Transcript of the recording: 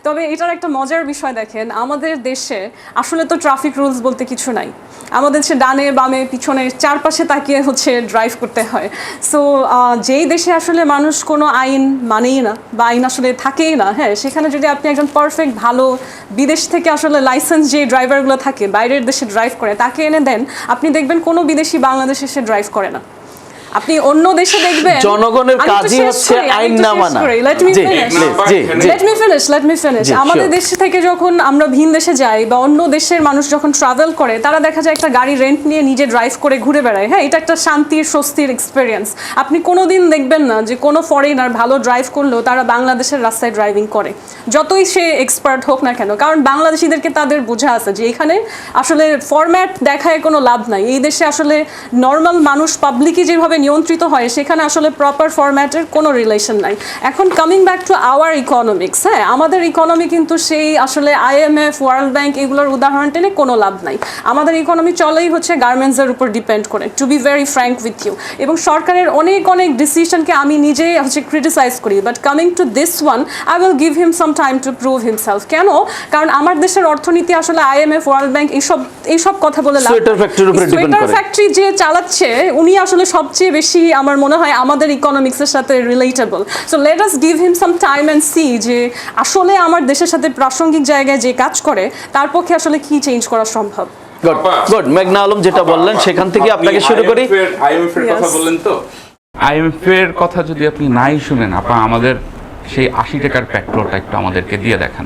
তবে এটার একটা মজার বিষয় দেখেন, আমাদের দেশে আসলে তো ট্রাফিক রুলস বলতে কিছু নাই। আমাদের দেশে ডানে বামে পিছনে চারপাশে তাকিয়ে হচ্ছে ড্রাইভ করতে হয়। সো যেই দেশে আসলে মানুষ কোনো আইন মানেই না বা আইন আসলে থাকেই না, হ্যাঁ, সেখানে যদি আপনি একজন পারফেক্ট ভালো বিদেশ থেকে আসলে লাইসেন্স যে ড্রাইভারগুলো থাকে বাইরের দেশে ড্রাইভ করে তাকে এনে দেন, আপনি দেখবেন কোনো বিদেশি বাংলাদেশে এসে ড্রাইভ করে না। আপনি অন্য দেশে দেখবেন জনগণের কাজই হচ্ছে আইন না মানা। Let me finish. আমাদের দেশ থেকে যখন আমরা ভিন দেশে যাই বা অন্য দেশের মানুষ যখন ট্রাভেল করে, তারা দেখা যায় একটা গাড়ি রেন্ট নিয়ে নিজে ড্রাইভ করে ঘুরে বেড়ায়। হ্যাঁ, এটা একটা শান্তির স্বস্তির এক্সপিরিয়েন্স। আপনি কোনোদিন দেখবেন না যে কোনো ফরেনার ভালো ড্রাইভ করলেও তারা বাংলাদেশের রাস্তায় ড্রাইভিং করে, যতই সে এক্সপার্ট হোক না কেন। কারণ বাংলাদেশিদেরকে তাদের বোঝা আছে যে এখানে আসলে ফরম্যাট দেখায় কোনো লাভ নাই। এই দেশে আসলে নর্মাল মানুষ পাবলিকই যেভাবে নিয়ন্ত্রিত হয়, সেখানে আসলে প্রপার ফরম্যাটের কোনো রিলেশন নাই। এখন coming back to our economics, হ্যাঁ, আমাদের ইকোনমি কিন্তু সেই আসলে IMF, ওয়ার্ল্ড ব্যাংক এগুলোর উদাহরণ টেনে কোনো লাভ নাই। আমাদের ইকোনমি চলেই হচ্ছে গার্মেন্টসের উপর ডিপেন্ড করে, to be very frank with you. এবং সরকারের অনেক অনেক ডিসিশনকে আমি নিজেই হচ্ছে ক্রিটিসাইজ করি, but coming to this one I will give him some time to prove himself. কেন? কারণ আমার দেশের অর্থনীতি আসলে IMF, ওয়ার্ল্ড ব্যাংক এইসব কথা বলে লাভ। সোয়েটার ফ্যাক্টরি যে চালাচ্ছে উনি আসলে সবচেয়ে বেশি আমার মনে হয় আমাদের ইকোনমিক্সের সাথে relatable. So let us give him some time and see যে আসলে আমার দেশের সাথে প্রাসঙ্গিক জায়গায় যে কাজ করে তার পক্ষে আসলে কি চেঞ্জ করা সম্ভব। গুড। মেঘনা আলম যেটা বললেন সেখান থেকে আপনাকে শুরু করি। IMF এর কথা বললেন তো, IMF এর কথা যদি আপনি নাই শুনেন আপা, আমাদের সেই 80 টাকার পেট্রোলটা একটু আমাদেরকে দিয়ে দেখান।